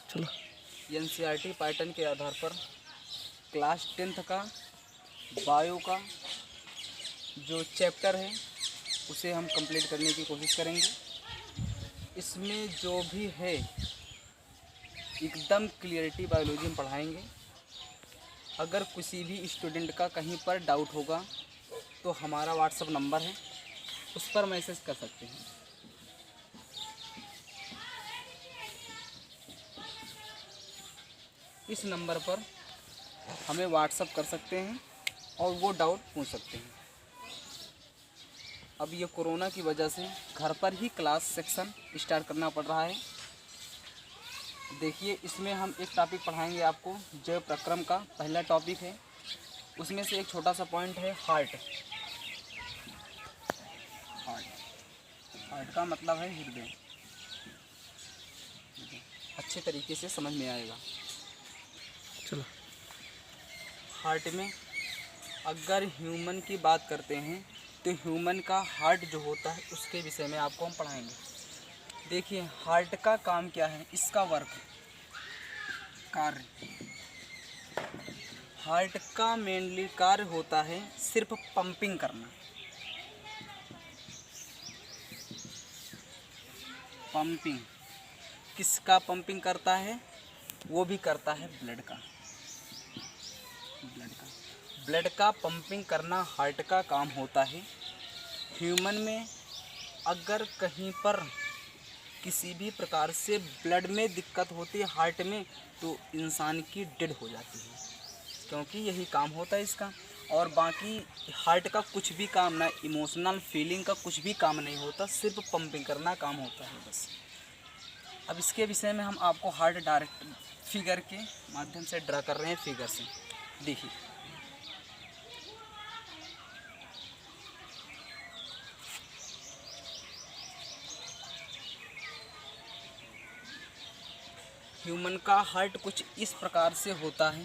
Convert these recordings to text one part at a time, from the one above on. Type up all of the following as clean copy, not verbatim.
चलो। NCERT pattern के आधार पर क्लास 10th का बायो का जो चैप्टर है उसे हम कंप्लीट करने की कोशिश करेंगे। इसमें जो भी है एकदम क्लियरिटी बायोलॉजी में पढ़ाएंगे। अगर किसी भी स्टूडेंट का कहीं पर डाउट होगा तो हमारा व्हाट्सएप नंबर है, उस पर मैसेज कर सकते हैं। इस नंबर पर हमें व्हाट्सएप कर सकते हैं और वो डाउट पूछ सकते हैं। अब ये कोरोना की वजह से घर पर ही क्लास सेक्शन स्टार्ट करना पड़ रहा है। देखिए, इसमें हम एक टॉपिक पढ़ाएंगे आपको, जैव प्रक्रम का पहला टॉपिक है। उसमें से एक छोटा सा पॉइंट है हार्ट। हार्ट का मतलब है हृदय। अच्छे तरीके से समझ में आएगा। चलो। हार्ट में अगर ह्यूमन की बात करते हैं तो ह्यूमन का हार्ट जो होता है उसके विषय में आपको हम पढ़ाएंगे। देखिए, हार्ट का काम क्या है, इसका वर्क कार्य। हार्ट का मेनली कार्य होता है सिर्फ पंपिंग करना। पंपिंग किसका पंपिंग करता है? वो भी करता है ब्लड का। ब्लड का पंपिंग करना हार्ट का काम होता है। ह्यूमन में अगर कहीं पर किसी भी प्रकार से ब्लड में दिक्कत होती है हार्ट में, तो इंसान की डेड हो जाती है, क्योंकि यही काम होता है इसका। और बाकी हार्ट का कुछ भी काम ना, इमोशनल फीलिंग का कुछ भी काम नहीं होता, सिर्फ पंपिंग करना काम होता है बस। अब इसके विषय में हम आपको हार्ट डायरेक्ट फिगर के माध्यम से ड्रा कर रहे हैं। फिगर से देखिए, ह्यूमन का हार्ट कुछ इस प्रकार से होता है।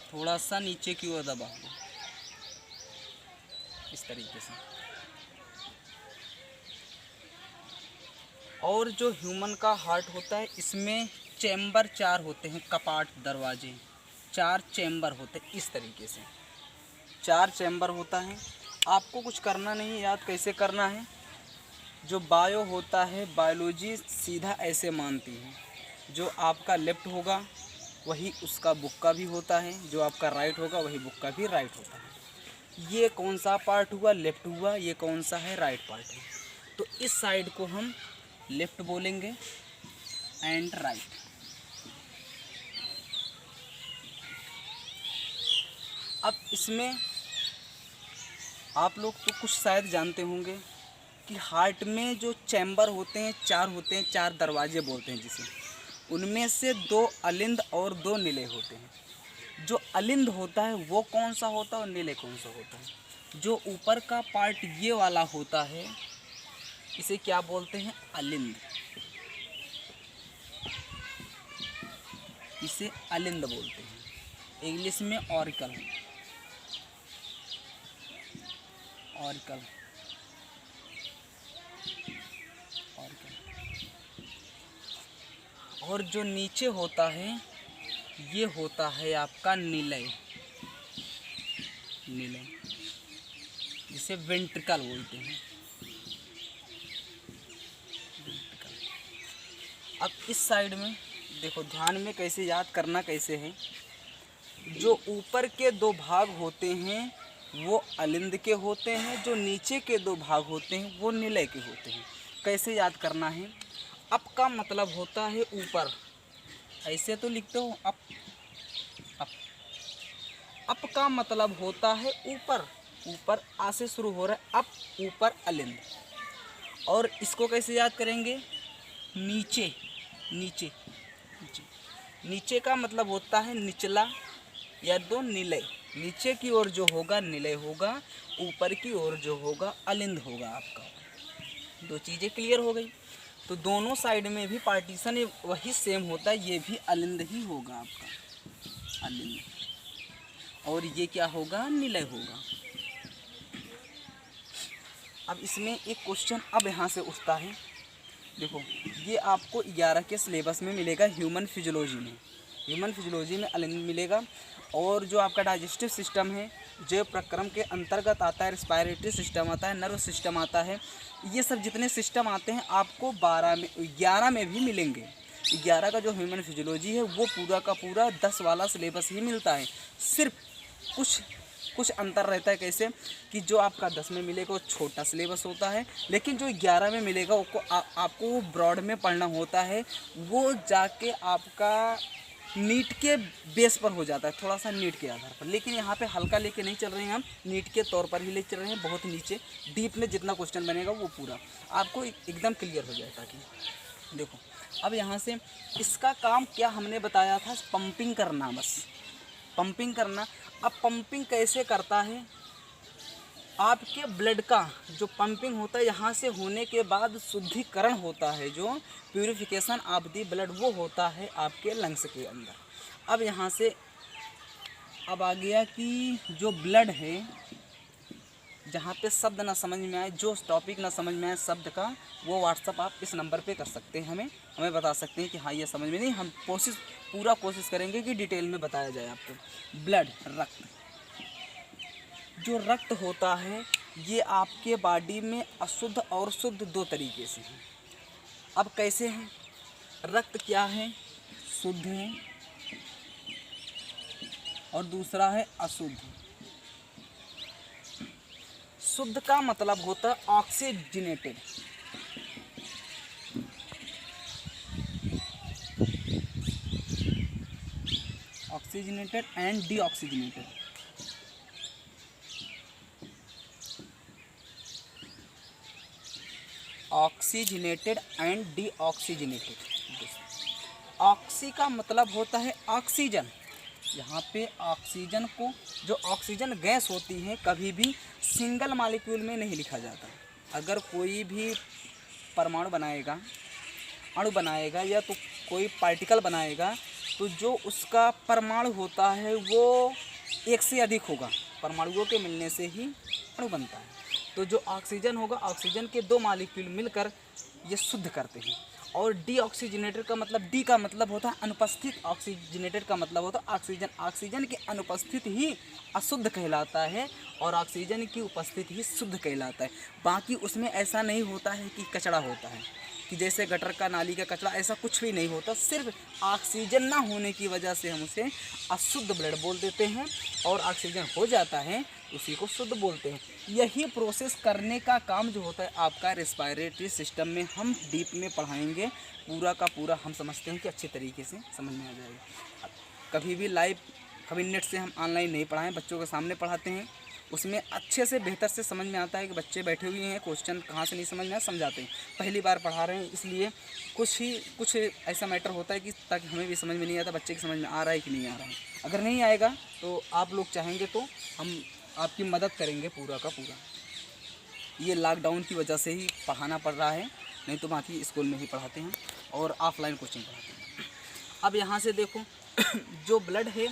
थोड़ा सा नीचे की ओर दबा दो, इस तरीके से। और जो ह्यूमन का हार्ट होता है इसमें चैम्बर 4 होते हैं, कपाट दरवाजे 4 चैम्बर होते हैं, इस तरीके से 4 चैम्बर होता है। आपको कुछ करना नहीं, याद कैसे करना है। जो बायो होता है, बायोलॉजी सीधा ऐसे मानती है, जो आपका लेफ्ट होगा वही उसका बुक का भी होता है, जो आपका राइट होगा वही बुक का भी राइट होता है। ये कौन सा पार्ट हुआ? लेफ्ट हुआ। ये कौन सा है? राइट पार्ट है। तो इस साइड को हम लेफ्ट बोलेंगे एंड राइट। अब इसमें आप लोग तो कुछ शायद जानते होंगे कि हार्ट में जो चैम्बर होते हैं 4 होते हैं, 4 दरवाजे बोलते हैं जिसे। उनमें से 2 अलिंद और 2 नीले होते हैं। जो अलिंद होता है वो कौन सा होता है और नीले कौन सा होता है? जो ऊपर का पार्ट ये वाला होता है इसे क्या बोलते हैं? अलिंद। इसे अलिंद बोलते हैं, इंग्लिश में ऑरिकल। ऑरिकल और जो नीचे होता है ये होता है आपका निलय। निलय जिसे वेंट्रिकल बोलते हैं। अब इस साइड में देखो, ध्यान में कैसे याद करना कैसे है। जो ऊपर के 2 भाग होते हैं वो अलिंद के होते हैं, जो नीचे के 2 भाग होते हैं वो निलय के होते हैं। कैसे याद करना है? अप का मतलब होता है ऊपर, ऐसे तो लिखते हो अप। अप अप का मतलब होता है ऊपर। ऊपर आ से शुरू हो रहा है, अप ऊपर अलिंद। और इसको कैसे याद करेंगे? नीचे। नीचे नीचे नीचे का मतलब होता है निचला या 2 निलय। नीचे की ओर जो होगा निलय होगा, ऊपर की ओर जो होगा अलिंद होगा आपका। 2 चीज़ें क्लियर हो गई। तो दोनों साइड में भी पार्टीशन वही सेम होता है, ये भी अलिंद ही होगा आपका, अलिंद। और ये क्या होगा? निलय होगा। अब इसमें एक क्वेश्चन अब यहाँ से उठता है देखो ये आपको 11 के सिलेबस में मिलेगा, ह्यूमन फिजियोलॉजी में। ह्यूमन फिजियोलॉजी में अलिंद मिलेगा। और जो आपका डाइजेस्टिव सिस्टम है, जो प्रक्रम के अंतर्गत आता है, रिस्पायरेटरी सिस्टम आता है, नर्व सिस्टम आता है, ये सब जितने सिस्टम आते हैं आपको 11 में भी मिलेंगे। 11 का जो ह्यूमन फिजियोलॉजी है वो पूरा का पूरा 10 वाला सिलेबस ही मिलता है। सिर्फ कुछ अंतर रहता है, कैसे कि जो आपका 10 में मिलेगा वो छोटा सिलेबस होता है, लेकिन जो 11 में मिलेगा वो आपको वो ब्रॉड में पढ़ना होता है। वो जाके आपका नीट के बेस पर हो जाता है, थोड़ा सा नीट के आधार पर। लेकिन यहाँ पे हल्का लेके नहीं चल रहे हैं हम, नीट के तौर पर ही ले चल रहे हैं। बहुत नीचे डीप में जितना क्वेश्चन बनेगा वो पूरा आपको एकदम क्लियर हो जाए। ताकि देखो अब यहाँ से इसका काम क्या हमने बताया था, पंपिंग करना, बस पंपिंग करना। अब पंपिंग कैसे करता है, आपके ब्लड का जो पंपिंग होता है यहाँ से होने के बाद शुद्धिकरण होता है, जो प्यूरिफिकेशन ऑफ दी ब्लड, वो होता है आपके लंग्स के अंदर। अब यहाँ से अब आ गया कि जो ब्लड है, जहाँ पे शब्द ना समझ में आए, जो टॉपिक ना समझ में आए शब्द का, वो व्हाट्सअप आप इस नंबर पे कर सकते हैं, हमें बता सकते हैं कि हाँ ये समझ में नहीं। हम पूरा कोशिश करेंगे कि डिटेल में बताया जाए आपको। ब्लड, रक्त, जो रक्त होता है ये आपके बॉडी में अशुद्ध और शुद्ध दो तरीके से है। अब कैसे हैं, रक्त क्या है, शुद्ध है और दूसरा है अशुद्ध। शुद्ध का मतलब होता है oxygenated, oxygenated and deoxygenated. Oxygenated and deoxygenated. Oxy का मतलब होता है ऑक्सीजन। यहाँ पे ऑक्सीजन को, जो ऑक्सीजन गैस होती है, कभी भी सिंगल मॉलिक्यूल में नहीं लिखा जाता। अगर कोई भी परमाणु बनाएगा, अणु बनाएगा या तो कोई पार्टिकल बनाएगा, तो जो उसका परमाणु होता है वो एक से अधिक होगा। परमाणुओं के मिलने से ही अणु बनता है। तो जो ऑक्सीजन होगा, ऑक्सीजन के दो मॉलिक्यूल मिलकर ये शुद्ध करते हैं। और डीऑक्सीजनेटेड का मतलब, डी का मतलब होता है अनुपस्थित, ऑक्सीजनेटेड का मतलब होता है ऑक्सीजन। ऑक्सीजन की अनुपस्थिति ही अशुद्ध कहलाता है और ऑक्सीजन की उपस्थिति ही शुद्ध कहलाता है। बाकी उसमें ऐसा नहीं होता है कि कचरा होता है, कि जैसे गटर का, नाली का कचरा, ऐसा कुछ भी नहीं होता। सिर्फ ऑक्सीजन ना होने की वजह से हम उसे अशुद्ध ब्लड बोल देते हैं, और ऑक्सीजन हो जाता है उसी को शुद्ध बोलते हैं। यही प्रोसेस करने का काम जो होता है आपका रेस्पिरेटरी सिस्टम में, हम डीप में पढ़ाएंगे। पूरा का पूरा हम समझते हैं कि अच्छे तरीके से समझ में आ जाएगा। कभी भी लाइव, कभी नेट से हम ऑनलाइन नहीं पढ़ाएं, बच्चों के सामने पढ़ाते हैं। उसमें अच्छे से, बेहतर से समझ में आता है कि बच्चे बैठे हुए हैं, क्वेश्चन कहाँ से नहीं समझ में आया समझाते हैं। पहली बार पढ़ा रहे हैं, इसलिए कुछ ऐसा मैटर होता है कि ताकि हमें भी समझ में नहीं आता बच्चे की समझ में आ रहा है कि नहीं आ रहा है। अगर नहीं आएगा तो आप लोग चाहेंगे तो हम आपकी मदद करेंगे पूरा का पूरा। ये लॉकडाउन की वजह से ही पढ़ाना पड़ रहा है, नहीं तो बाकी स्कूल में ही पढ़ाते हैं और ऑफलाइन कोचिंग पढ़ाते हैं। अब यहाँ से देखो जो ब्लड है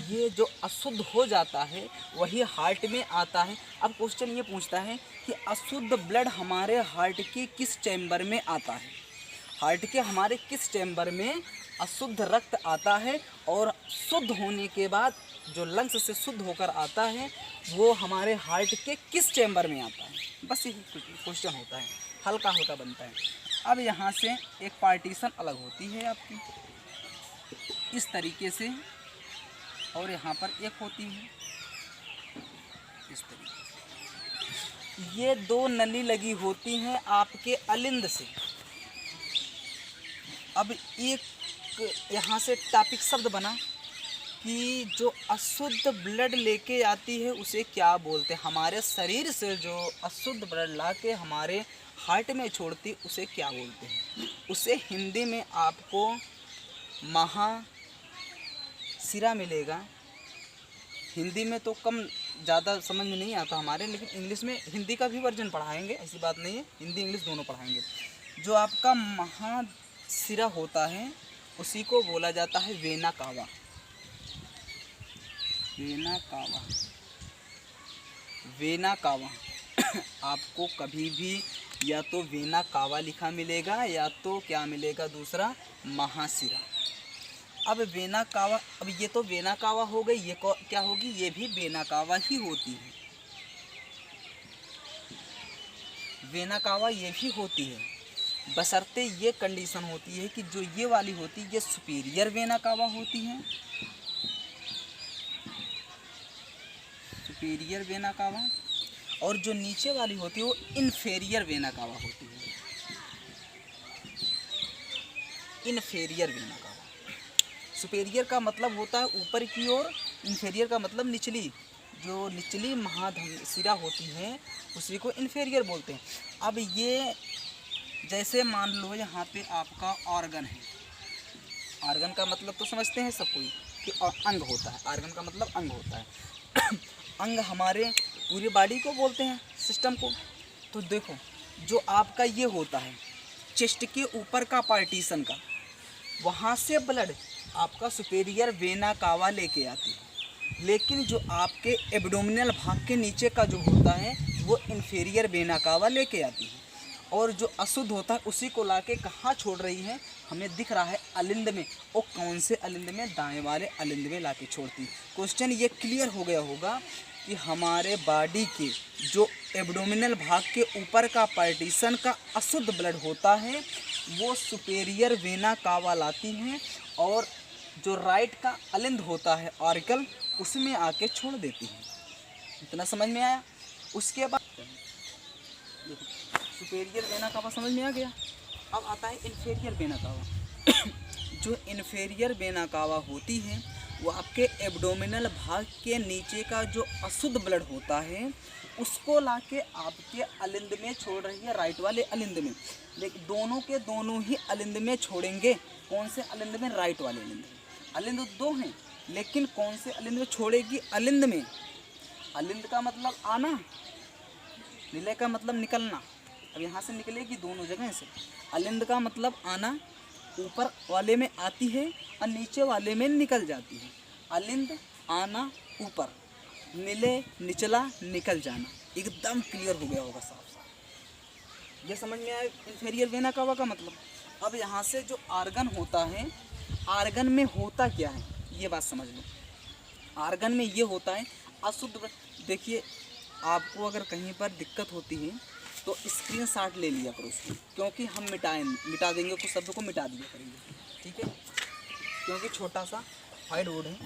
ये जो अशुद्ध हो जाता है वही हार्ट में आता है। अब क्वेश्चन ये पूछता है कि अशुद्ध ब्लड हमारे हार्ट के किस चैम्बर में आता है। हार्ट के हमारे किस चैम्बर में अशुद्ध रक्त आता है, और शुद्ध होने के बाद जो लंग्स से शुद्ध होकर आता है वो हमारे हार्ट के किस चैम्बर में आता है। बस यही क्वेश्चन होता है, हल्का हल्का बनता है। अब यहाँ से एक पार्टीशन अलग होती है आपकी इस तरीके से, और यहाँ पर एक होती है इस तरीके से। ये दो नली लगी होती हैं आपके अलिंद से। अब एक यहाँ से टॉपिक शब्द बना कि जो अशुद्ध ब्लड लेके आती है उसे क्या बोलते हैं। हमारे शरीर से जो अशुद्ध ब्लड ला के हमारे हार्ट में छोड़ती उसे क्या बोलते हैं। उसे हिंदी में आपको महाशिरा मिलेगा। हिंदी में तो कम ज़्यादा समझ में नहीं आता हमारे, लेकिन इंग्लिश में हिंदी का भी वर्जन पढ़ाएंगे, ऐसी बात नहीं है, हिंदी इंग्लिश दोनों पढ़ाएंगे। जो आपका महाशिरा होता है उसी को बोला जाता है vena cava. Vena cava, vena cava. आपको कभी भी या तो वेना कावा लिखा मिलेगा या तो क्या मिलेगा दूसरा महाशिरा। अब वेना कावा, अब ये तो वेना कावा हो गई, ये क्या होगी, ये भी वेना कावा ही होती है। वेना कावा ये भी होती है, बशर्ते ये कंडीशन होती है कि जो ये वाली होती है ये सुपीरियर वेना कावा होती है, सुपीरियर वेना कावा, और जो नीचे वाली होती है वो इन्फेरियर वेना कावा होती है, इन्फेरियर वेना कावा। सुपेरियर का मतलब होता है ऊपर की ओर, इन्फेरियर का मतलब निचली, जो निचली महाधम सिरा होती है उसी को इन्फेरियर बोलते हैं। अब ये जैसे मान लो यहाँ पे आपका ऑर्गन है, ऑर्गन का मतलब तो समझते हैं सब कोई कि अंग होता है, ऑर्गन का मतलब अंग होता है अंग हमारे पूरी बॉडी को बोलते हैं, सिस्टम को। तो देखो जो आपका ये होता है चेस्ट के ऊपर का पार्टीशन का, वहाँ से ब्लड आपका सुपेरियर वेना कावा लेके आती है, लेकिन जो आपके एब्डोमिनल भाग के नीचे का जो होता है वो इन्फेरियर वेना कावा लेके आती है, और जो अशुद्ध होता है उसी को लाके कहाँ छोड़ रही है, हमें दिख रहा है अलिंद में। और कौन से अलिंद में, दाएं वाले अलिंद में लाके छोड़ती है। क्वेश्चन ये क्लियर हो गया होगा कि हमारे बॉडी के जो एब्डोमिनल भाग के ऊपर का पार्टीशन का अशुद्ध ब्लड होता है वो सुपेरियर वेना कावा लाती हैं, और जो राइट का अलिंद होता है ऑर्गल उसमें आके छोड़ देती है। इतना समझ में आया। उसके बाद देखो सुपेरियर वेना कावा समझ में आ गया। अब आता है इन्फेरियर वेना कावा जो इन्फेरियर वेना कावा होती है वो आपके एब्डोमिनल भाग के नीचे का जो अशुद्ध ब्लड होता है उसको लाके आपके अलिंद में छोड़ रही है, राइट वाले अलिंद में। लेकिन दोनों के दोनों ही अलिंद में छोड़ेंगे। कौन से अलिंद में, राइट वाले अलिंद में। अलिंद दो हैं लेकिन कौन से अलिंद में छोड़ेगी, अलिंद में। अलिंद का मतलब आना, निलय का मतलब निकलना। अब यहाँ से निकलेगी दोनों जगह से। अलिंद का मतलब आना, ऊपर वाले में आती है और नीचे वाले में निकल जाती है। अलिंद आना ऊपर, निलय निचला निकल जाना। एकदम क्लियर हो गया होगा साफ साफ। ये समझ में आया इन्फेरियर वेना कावा का मतलब। अब यहाँ से जो आर्गन होता है, आर्गन में होता क्या है ये बात समझ लो। आर्गन में ये होता है अशुद्ध। देखिए आपको अगर कहीं पर दिक्कत होती है तो स्क्रीनशॉट ले लिया करो उसको, क्योंकि हम मिटा देंगे, कुछ शब्द को मिटा दिया करेंगे, ठीक है, क्योंकि छोटा सा व्हाइट बोर्ड है।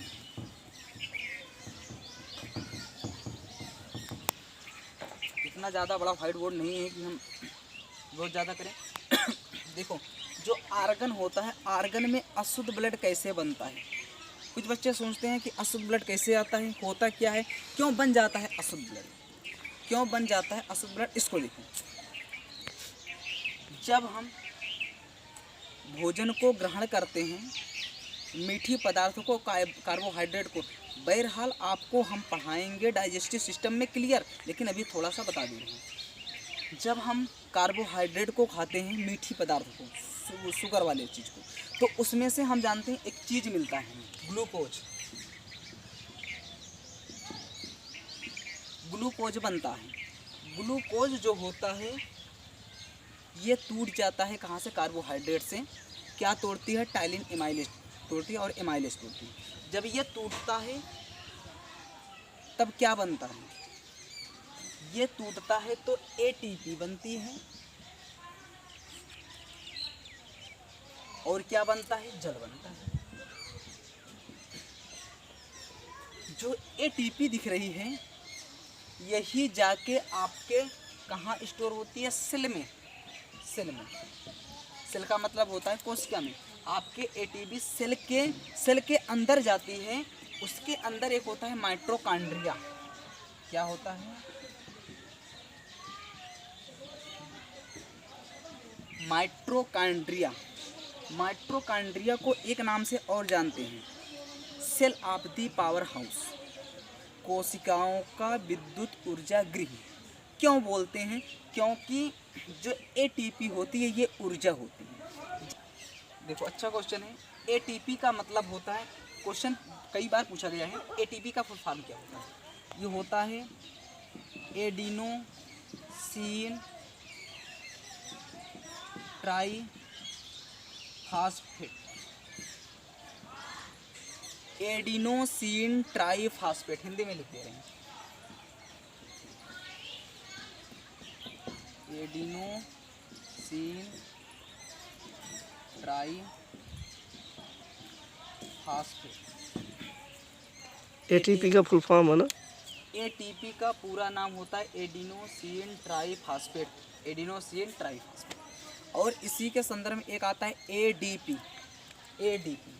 इतना ज़्यादा बड़ा व्हाइट बोर्ड नहीं है कि हम बहुत ज़्यादा करें देखो जो आर्गन होता है, आर्गन में अशुद्ध ब्लड कैसे बनता है। कुछ बच्चे सोचते हैं कि अशुद्ध ब्लड कैसे आता है, होता क्या है, क्यों बन जाता है अशुद्ध ब्लड, क्यों बन जाता है अशुद्ध ब्लड। इसको लिखो। जब हम भोजन को ग्रहण करते हैं, मीठी पदार्थों को, कार्बोहाइड्रेट को, बहरहाल आपको हम पढ़ाएंगे डाइजेस्टिव सिस्टम में क्लियर, लेकिन अभी थोड़ा सा बता दे रहे हैं। जब हम कार्बोहाइड्रेट को खाते हैं, मीठी पदार्थ को, शुगर वाले चीज़ को, तो उसमें से हम जानते हैं एक चीज़ मिलता है, ग्लूकोज। ग्लूकोज बनता है। ग्लूकोज जो होता है ये टूट जाता है कहाँ से, कार्बोहाइड्रेट से। क्या तोड़ती है, टाइलिन एमाइलेज तोड़ती है और एमाइलेज तोड़ती है। जब ये टूटता है तब क्या बनता है, ये टूटता है तो एटीपी बनती है, और क्या बनता है, जल बनता है। जो एटीपी दिख रही है यही जाके आपके कहाँ स्टोर होती है, सेल में। सेल में, सेल का मतलब होता है कोशिका में। आपके एटीपी सेल के अंदर जाती है। उसके अंदर एक होता है माइटोकॉन्ड्रिया। क्या होता है, माइटोकॉन्ड्रिया। माइटोकॉन्ड्रिया को एक नाम से और जानते हैं, cell of the power house, कोशिकाओं का विद्युत ऊर्जा गृह। क्यों बोलते हैं, क्योंकि जो एटीपी होती है ये ऊर्जा होती है। देखो अच्छा क्वेश्चन है। एटीपी का मतलब होता है, क्वेश्चन कई बार पूछा गया है, एटीपी का फुल फॉर्म क्या होता है। ये होता है adenosine try phosphate, adenosine triphosphate, Hindi में लिख दे रहे हैं, एडिनोसिन ट्राईफास्फेट। एटीपी का फुल फॉर्म है ना? एटीपी का पूरा नाम होता है एडिनोसिन ट्राईफास्फेट, एडिनोसिन ट्राईफास्फेट। और इसी के संदर्भ में एक आता है एडीपी, एडीपी,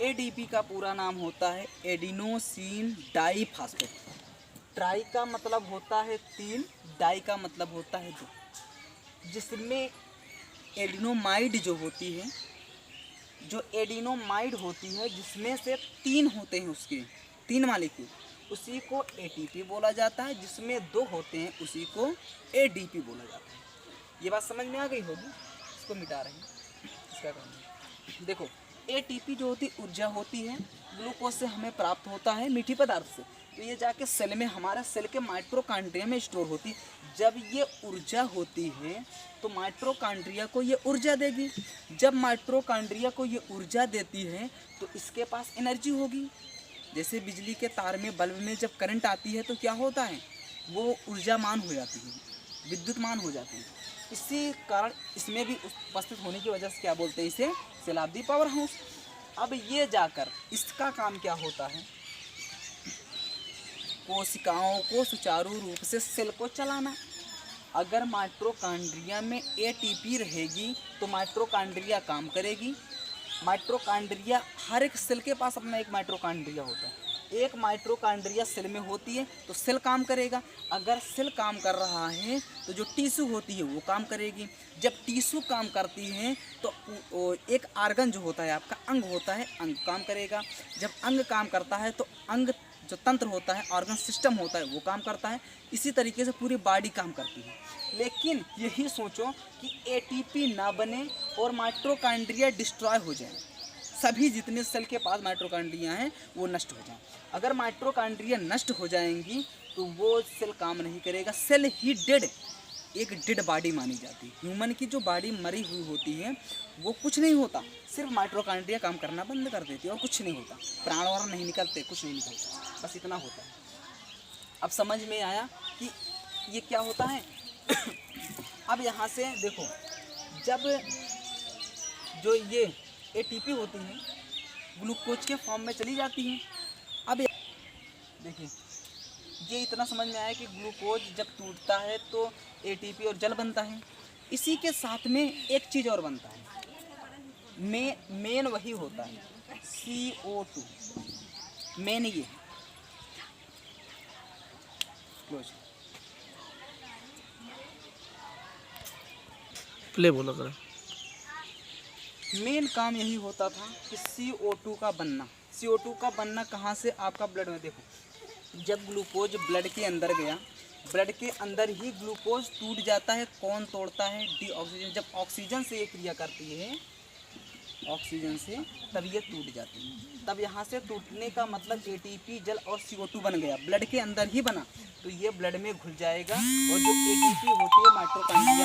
एडीपी का पूरा नाम होता है एडिनोसिन डाईफास्फेट। ट्राई का मतलब होता है 3, डाई का मतलब होता है 2, जिसमें एडिनोमाइड जो होती है, जो एडिनोमाइड होती है जिसमें से 3 होते हैं, उसके 3 मालिक्यूल, उसी को एटीपी बोला जाता है। जिसमें 2 होते हैं उसी को एडीपी बोला जाता है। ये बात समझ में आ गई होगी। इसको मिटा रहे हैं, इसका काम है। देखो एटीपी जो होती ऊर्जा होती है, ग्लूकोज से हमें प्राप्त होता है मीठी पदार्थ से, तो ये जाके सेल में, हमारा सेल के माइटोकॉन्ड्रिया में स्टोर होती है। जब ये ऊर्जा होती है तो माइटोकॉन्ड्रिया को ये ऊर्जा देगी। जब माइटोकॉन्ड्रिया को ये ऊर्जा देती है तो इसके पास एनर्जी होगी। जैसे बिजली के तार में, बल्ब में जब करंट आती है तो क्या होता है, वो ऊर्जामान हो जाती है, विद्युतमान हो जाती है। इसी कारण इसमें भी उपस्थित होने की वजह से क्या बोलते हैं इसे, शताब्दी पावर हाउस। अब ये जाकर इसका काम क्या होता है, कोशिकाओं को सुचारू रूप से सेल को चलाना। अगर माइटोकॉन्ड्रिया में एटीपी रहेगी तो माइटोकॉन्ड्रिया काम करेगी। माइटोकॉन्ड्रिया, हर एक सेल के पास अपना एक माइटोकॉन्ड्रिया होता है। एक माइटोकॉन्ड्रिया सेल में होती है तो सेल काम करेगा। अगर सेल काम कर रहा है तो जो टिश्यू होती है वो काम करेगी। जब टिश्यू काम करती है तो एक आर्गन जो होता है, आपका अंग होता है, अंग काम करेगा। जब अंग काम करता है तो अंग जो तंत्र होता है, ऑर्गन सिस्टम होता है, वो काम करता है। इसी तरीके से पूरी बॉडी काम करती है। लेकिन यही सोचो कि एटीपी ना बने और माइटोकॉन्ड्रिया डिस्ट्रॉय हो जाए, सभी जितने सेल के पास माइटोकॉन्ड्रिया हैं वो नष्ट हो जाए। अगर माइटोकॉन्ड्रिया नष्ट हो जाएंगी तो वो सेल काम नहीं करेगा। सेल ही डेड, एक डेड बॉडी मानी जाती है। ह्यूमन की जो बॉडी मरी हुई होती है वो कुछ नहीं होता, सिर्फ माइटोकॉन्ड्रिया काम करना बंद कर देती है और कुछ नहीं होता, प्राण वाण नहीं निकलते, कुछ नहीं निकलता, बस इतना होता है। अब समझ में आया कि ये क्या होता है। अब यहाँ से देखो, जब जो ये एटीपी होती है ग्लूकोज के फॉर्म में चली जाती है। अब देखिए, ये इतना समझ में आया कि ग्लूकोज जब टूटता है तो एटीपी और जल बनता है। इसी के साथ में एक चीज़ और बनता है, मेन वही होता है CO2, मेन ये क्लोज। प्ले बोला करें। मेन काम यही होता था कि CO2 का बनना। CO2 का बनना कहाँ से, आपका ब्लड में। देखो जब ग्लूकोज ब्लड के अंदर गया, ब्लड के अंदर ही ग्लूकोज टूट जाता है। कौन तोड़ता है, डीऑक्सीजन। जब ऑक्सीजन से ये क्रिया करती है, ऑक्सीजन से, तब ये टूट जाती है। तब यहाँ से टूटने का मतलब एटीपी, जल और CO2 बन गया, ब्लड के अंदर ही बना, तो ये ब्लड में घुल जाएगा और जो एटीपी होती है माइटोकॉन्ड्रिया